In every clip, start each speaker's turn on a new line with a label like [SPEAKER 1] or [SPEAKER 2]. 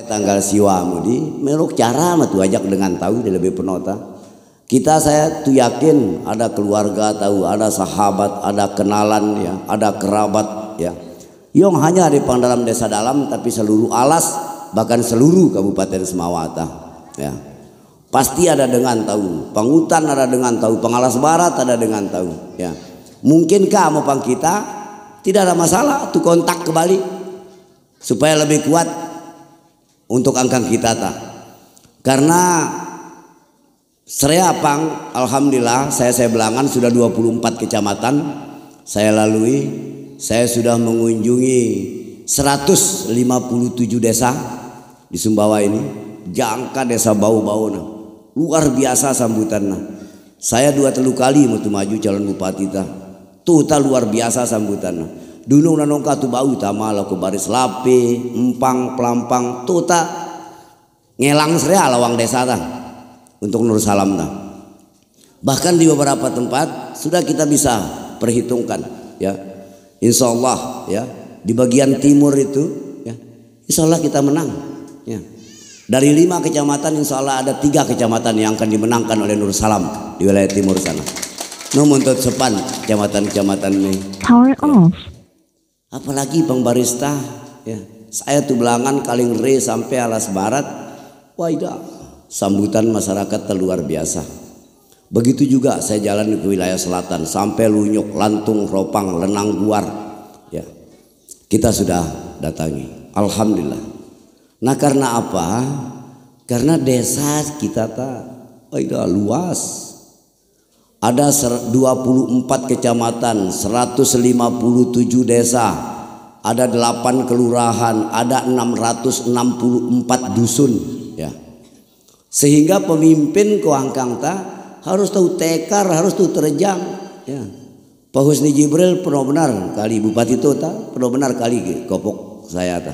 [SPEAKER 1] Tanggal siwamu di meluk cara mah tu ajak dengan tahu dia lebih penota. Saya tu yakin ada keluarga tahu, ada sahabat, ada kenalan ya, ada kerabat ya. Yang hanya di dalam desa dalam tapi seluruh alas bahkan seluruh Kabupaten Semawata ya. Pasti ada dengan tahu, Pangutan ada dengan tahu, Pangalas Barat ada dengan tahu ya. Mungkinkah mau pang kita tidak ada masalah tu kontak kembali supaya lebih kuat untuk angkang kita tak. Karena Sereapang alhamdulillah saya Belangan sudah 24 kecamatan saya lalui. Saya sudah mengunjungi 157 desa di Sumbawa ini. Jangka desa bau-bau nah. Luar biasa sambutan nah. Saya 2-3 kali maju calon bupati ta. Tuh ta luar biasa sambutan nah. Dunung nanongka tu bau tama laku baris lape, empang, pelampang, tuh ta ngelang serea lawang desa ta. Untuk Nur Salam nah. Bahkan di beberapa tempat sudah kita bisa perhitungkan ya. Insya Allah ya di bagian timur itu ya Insya Allah kita menang ya. Dari 5 kecamatan Insya Allah ada 3 kecamatan yang akan dimenangkan oleh Nur Salam di wilayah timur sana. Nuntut sepan kecamatan-kecamatan ini.
[SPEAKER 2] Power off.
[SPEAKER 1] Apalagi Bang Barista ya. Saya tuh Belangan Kalingre sampai Alas Barat. Waidah sambutan masyarakat luar biasa. Begitu juga saya jalan ke wilayah selatan sampai Lunyuk, Lantung, Ropang, Lenang, Guar ya. Kita sudah datangi. Alhamdulillah. Nah karena apa? Karena desa kita luas. Ada 24 kecamatan, 157 desa, ada 8 kelurahan, ada 664 dusun ya. Sehingga pemimpin koangkang ta harus tahu tekar, harus tahu terjang ya. Pak Husni Jibril benar kali bupati itu ta, benar kali kopok saya ta.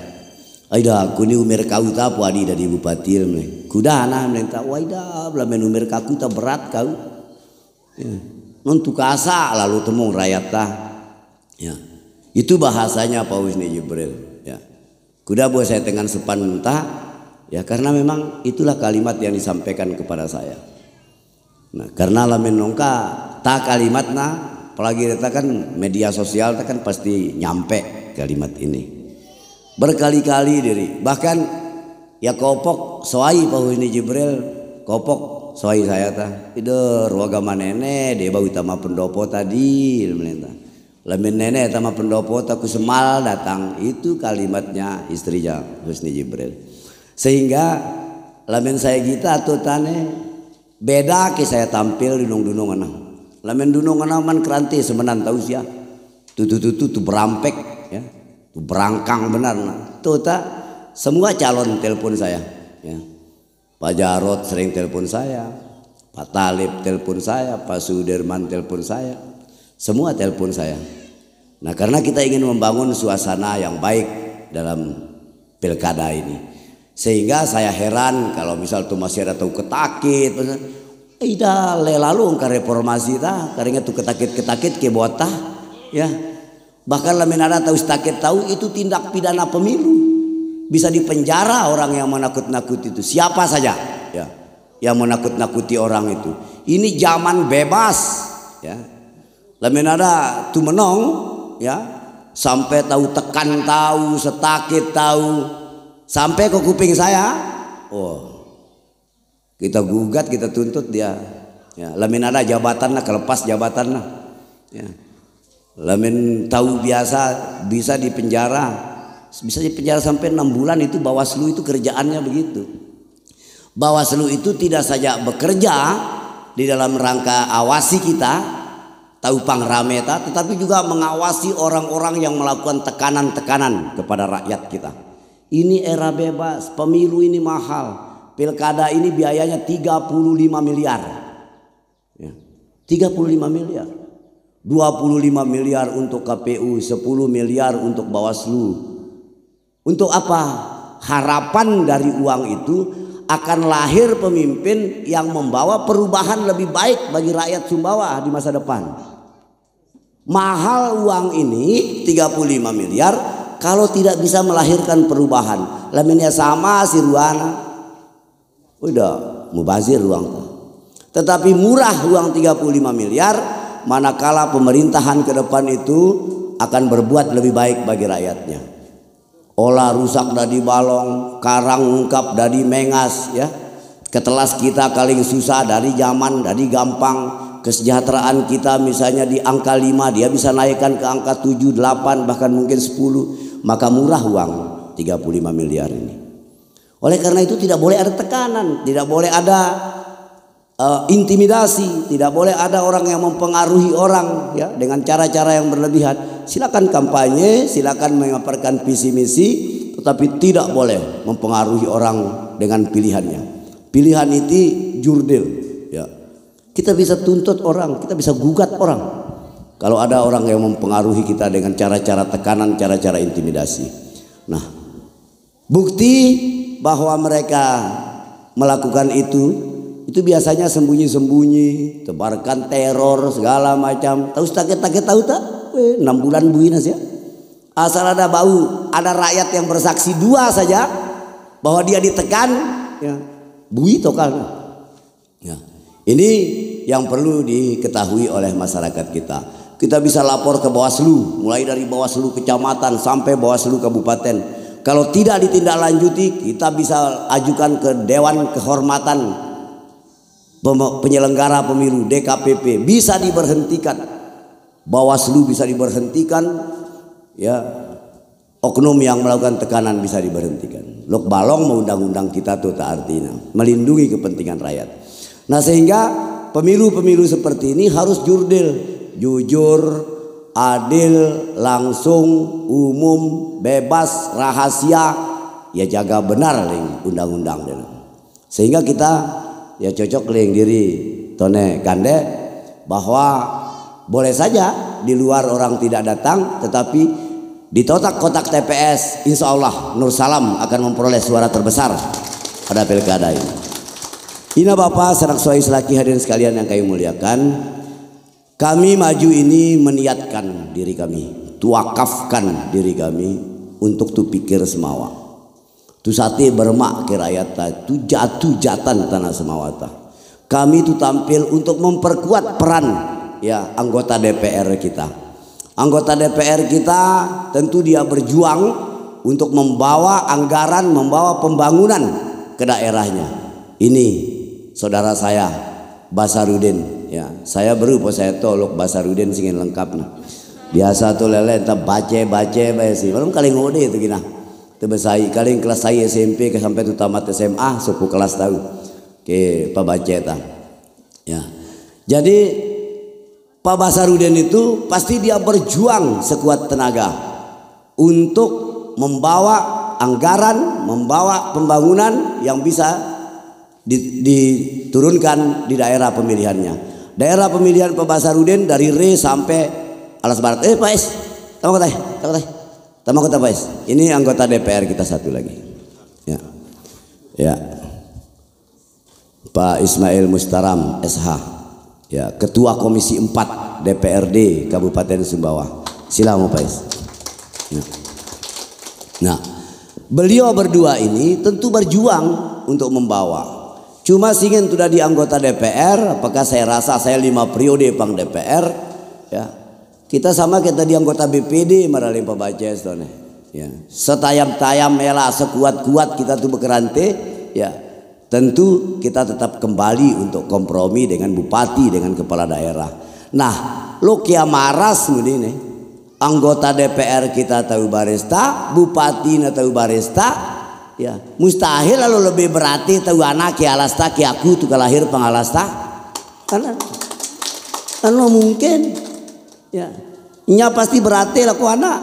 [SPEAKER 1] Aida aku ni umur kau ta puadi dari bupati ni. Kuda ana minta waida belum umur kaku ta berat kau. Ya. Nontu kasa lalu temung rakyat ta. Ya. Itu bahasanya Pak Husni Jibril ya. Kuda buat saya dengan sepan mentah ya karena memang itulah kalimat yang disampaikan kepada saya. Nah, karena lamen nongka tak kalimat nah, apalagi kita kan media sosial kan pasti nyampe kalimat ini. Berkali-kali diri. Bahkan ya kopok soai Pak Husni Jibril, kopok soai saya ta. Ide ruaga manene dia bau utama pendopo tadi menenta. Lamen nenek tama pendopo taku semal datang. Itu kalimatnya istrinya Husni Jibril. Sehingga lamen saya kita atau tane beda ke saya tampil di dunung ana. Lamen dunung ana man keranti semenan tahu sia. Tu berampek ya. Tu berangkang benar nah. Tuh ta semua calon telepon saya ya. Pak Jarot sering telepon saya, Pak Talib telepon saya, Pak Sudirman telepon saya. Semua telepon saya. Nah, karena kita ingin membangun suasana yang baik dalam pilkada ini. Sehingga saya heran kalau misal tuh masih ada tuh ketakit, ida lalu ke reformasi ta, karena tuh ketakit ke bota, ya. Bahkan lamin ada tahu sakit tahu itu tindak pidana pemilu, bisa dipenjara orang yang menakut-nakuti itu siapa saja, ya, yang menakut-nakuti orang itu. Ini zaman bebas, ya. Lamin ada tuh menong, ya, sampai tahu tekan tahu, setakit tahu. Sampai ke kuping saya, oh, kita gugat, kita tuntut dia. Ya, lamin ada jabatan kelepas jabatan ya. Lamin tahu biasa bisa dipenjara sampai 6 bulan itu Bawaslu itu kerjaannya begitu. Bawaslu itu tidak saja bekerja di dalam rangka awasi kita, tahu pangrameta, tetapi juga mengawasi orang-orang yang melakukan tekanan-tekanan kepada rakyat kita. Ini era bebas, pemilu ini mahal, pilkada ini biayanya 35 miliar, ya, 35 miliar, 25 miliar untuk KPU, 10 miliar untuk Bawaslu. Untuk apa? Harapan dari uang itu akan lahir pemimpin yang membawa perubahan lebih baik bagi rakyat Sumbawa di masa depan. Mahal uang ini 35 miliar. kalau tidak bisa melahirkan perubahan. Laminnya sama si Ruana, udah mubazir uang. Tetapi murah uang 35 miliar, manakala pemerintahan ke depan itu akan berbuat lebih baik bagi rakyatnya. Olah rusak dari balong, karang ungkap dari mengas, ya. Ketelas kita kaling susah dari zaman, dari gampang. Kesejahteraan kita misalnya di angka 5, dia bisa naikkan ke angka 7, 8, bahkan mungkin 10. Maka murah uang 35 miliar ini. Oleh karena itu tidak boleh ada tekanan, tidak boleh ada intimidasi, tidak boleh ada orang yang mempengaruhi orang, ya, dengan cara-cara yang berlebihan. Silakan kampanye, silakan mengaparkan visi misi, tetapi tidak boleh mempengaruhi orang dengan pilihannya. Pilihan itu jurdil, ya. Kita bisa tuntut orang, kita bisa gugat orang kalau ada orang yang mempengaruhi kita dengan cara-cara tekanan, cara-cara intimidasi. Nah, bukti bahwa mereka melakukan itu biasanya sembunyi-sembunyi, tebarkan teror segala macam. Tahu sakit-sakit tahu tak? 6 bulan buinas ya. Asal ada bau, ada rakyat yang bersaksi 2 saja bahwa dia ditekan, ya, bui tokal. Ya. Ini yang perlu diketahui oleh masyarakat kita. Kita bisa lapor ke Bawaslu, mulai dari Bawaslu kecamatan sampai Bawaslu kabupaten. Kalau tidak ditindaklanjuti, kita bisa ajukan ke Dewan Kehormatan Penyelenggara Pemilu DKPP, bisa diberhentikan. Bawaslu bisa diberhentikan, ya. Oknum yang melakukan tekanan bisa diberhentikan. Lok balong mau undang-undang kita tuh tak artinya melindungi kepentingan rakyat. Nah, sehingga pemilu-pemilu seperti ini harus jurdil, jujur, adil, langsung, umum, bebas, rahasia, ya jaga benar undang-undang. Sehingga kita ya cocok ling diri tone gande bahwa boleh saja di luar orang tidak datang, tetapi di kotak TPS insya Allah Nur Salam akan memperoleh suara terbesar pada pilkada ini. Ina Bapak sanak suai selaki hadirin sekalian yang kami muliakan, kami maju ini meniatkan diri kami, tuakafkan diri kami untuk tu pikir semawa. Tu sate bermak ke rakyat, tu jatuh jatan tanah semawata. Kami tu tampil untuk memperkuat peran, ya, anggota DPR kita. Anggota DPR kita tentu dia berjuang untuk membawa anggaran, membawa pembangunan ke daerahnya. Ini saudara saya Basarudin, ya. Saya baru saya tolok Basarudin singin lengkap nah. Biasa tuh lele entah baca sih. Belum kali ngode itu gina. Tebesai kali kelas saya SMP ke sampai tu tamat SMA suku kelas tahu. Ke Pak baca ta. Ya. Jadi Pak Basarudin itu pasti dia berjuang sekuat tenaga untuk membawa anggaran, membawa pembangunan yang bisa diturunkan di daerah pemilihannya. Daerah pemilihan Pak Basarudin dari Re sampai Alas Barat. Pak Es, tamu kota Pak Es. Ini anggota DPR kita satu lagi. Ya, ya. Pak Ismail Mustaram SH. Ya, Ketua Komisi 4 DPRD Kabupaten Sumbawa. Silakan Pak Es. Ya. Nah, beliau berdua ini tentu berjuang untuk membawa. Cuma singin sudah di anggota DPR, apakah saya rasa saya 5 periode pang DPR, ya. Kita sama kita di anggota BPD marali Pak Baces tone. Ya. Setayam-tayam melah sekuat-kuat kita tuh bekerante, ya. Tentu kita tetap kembali untuk kompromi dengan bupati, dengan kepala daerah. Nah, lo kia maras ini anggota DPR kita tahu barista, bupati na tahu barista, ya mustahil lalu lebih berarti tahu anak ki alasta ki aku tuh kelahir pengalasta, karena lo mungkin, ya nya pasti berarti lah ku anak,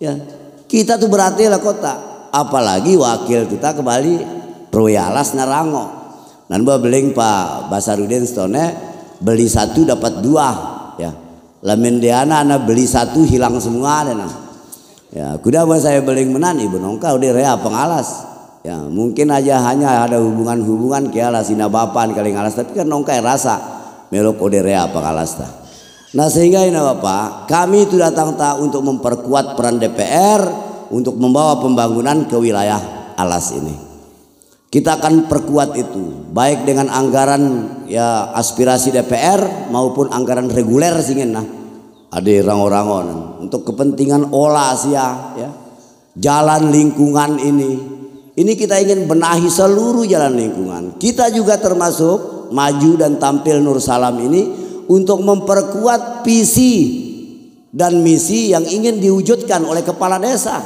[SPEAKER 1] ya kita tuh berarti lah kota, apalagi wakil kita kembali Royalas Narango. Dan beling Pak Basarudin stone beli 1 dapat 2, ya. Lamin diana ana beli 1 hilang semua dana. Ya, kuda buat saya beling menan ibu nongka udah rea pengalas. Ya, mungkin aja hanya ada hubungan ke alas ina bapan kaling alas, tapi kan nongka rasa melok udah rea pengalas ta. Nah sehingga ini Bapak, kami itu datang untuk memperkuat peran DPR untuk membawa pembangunan ke wilayah Alas ini. Kita akan perkuat itu, baik dengan anggaran ya aspirasi DPR maupun anggaran reguler singen nah. Ada rango-rango untuk kepentingan olah ya. Jalan lingkungan ini kita ingin benahi seluruh jalan lingkungan. Kita juga termasuk maju dan tampil Nur Salam ini untuk memperkuat visi dan misi yang ingin diwujudkan oleh kepala desa.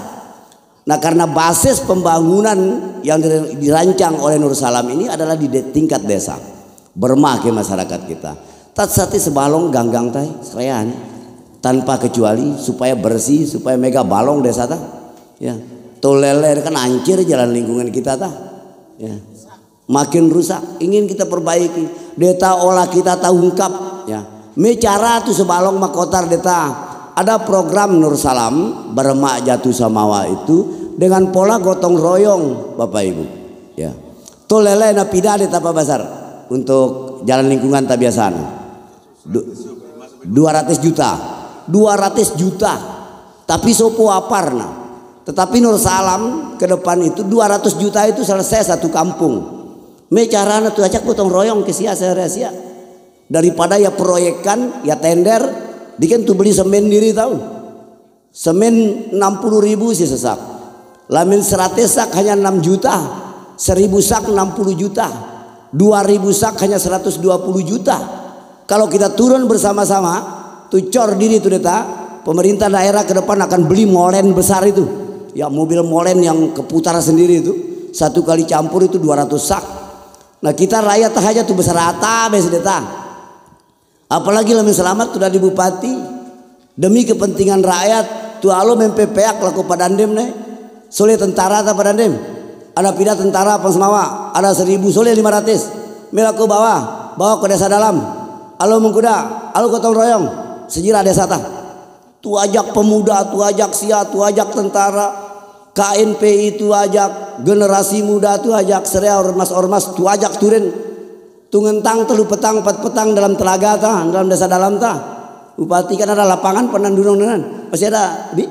[SPEAKER 1] Nah karena basis pembangunan yang dirancang oleh Nur Salam ini adalah di tingkat desa, bermah ke masyarakat kita. Tatsati sebalong ganggang tay serean tanpa kecuali supaya bersih, supaya mega balong desa ta. Ya, tolele kan hancur jalan lingkungan kita ta. Ya. Makin rusak, ingin kita perbaiki. Deta olah kita tahu ungkap ya. Mecara tu sebalong makotar deta. Ada program Nur Salam bermak jatuh samawa itu dengan pola gotong royong Bapak Ibu. Ya. Tolele na pida deta Pak Basar untuk jalan lingkungan tak biasa. 200 juta. 200 juta. Tapi sopo aparna. Tetapi Nur Salam ke depan itu 200 juta itu selesai satu kampung. Mecarana tuh ajak gotong royong ke sia daripada ya proyekkan ya tender dikan tuh beli semen diri tahu. Semen 60.000 sih sesak. Lamin 100 sak hanya 6 juta. 1000 sak 60 juta. 2000 sak hanya 120 juta. Kalau kita turun bersama-sama tuh cor diri tuh deta, pemerintah daerah ke depan akan beli molen besar itu. Ya mobil molen yang keputar sendiri itu satu kali campur itu 200 sak. Nah kita rakyat aja tuh besar rata besdeta. Apalagi Lamin Selamat sudah di bupati demi kepentingan rakyat tuh alo mempepeak laku padandem nih. Soleh tentara tak padandem. Ada pida tentara apa semawa, ada 1000 soleh 500. Melaku bawa ke desa dalam. Alo mengkuda, alo gotong royong sejira desa tah. Tu ajak pemuda, tu ajak sia, tu ajak tentara, KNPI tu ajak generasi muda, tu ajak seria ormas-ormas, tu ajak turin, tu ngentang telu petang 4 petang dalam telaga ta, dalam desa dalam ta. Bupati kan ada lapangan penandunung nenan, masih ada di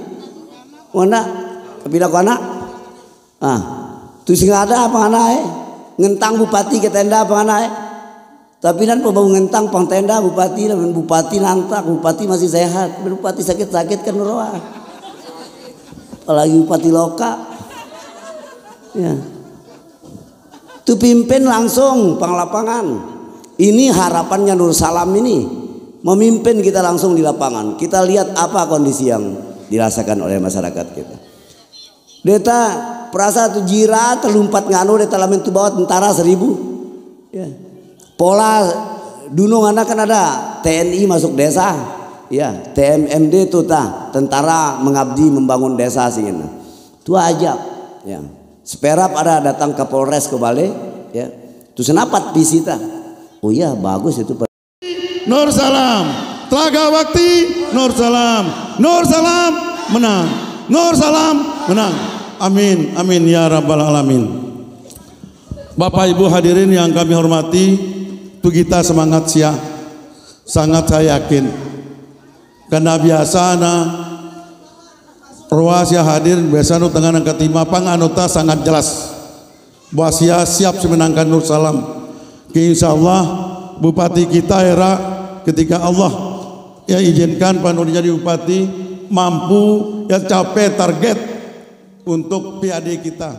[SPEAKER 1] mana? Kepila ku anak, tu sing ada apa anak ngentang bupati ke tenda apa anak Tapi nan pembau ngentang pang tenda bupati nantak, bupati masih sehat, bupati sakit-sakit kan roa. Apalagi bupati loka. Ya. Tu pimpin langsung pang lapangan. Ini harapannya Nur Salam ini, memimpin kita langsung di lapangan. Kita lihat apa kondisi yang dirasakan oleh masyarakat kita. Deta perasa tu jira terlumpat nganu deta lamin tu bawa tentara 1000. Ya. Pola dunung anak kan ada TNI masuk desa, ya TMMD itu tentara mengabdi membangun desa singin. Itu aja, ya. Seperap ada datang ke Polres ke Bale, ya. Itu senapat visita. Oh iya bagus itu.
[SPEAKER 2] Nur Salam, Telaga Bakti, Nur Salam, Nur Salam menang, Nur Salam menang. Amin, amin ya rabbal alamin. Bapak Ibu hadirin yang kami hormati. Itu kita semangat sia, sangat saya yakin karena biasa ruas ya hadir biasa tengah angkat timapang anota sangat jelas bahwa sia siap semenangkan Nur Salam. Insya Allah bupati kita era ketika Allah ya izinkan Pak Nur jadi bupati mampu ya capai target untuk PAD kita.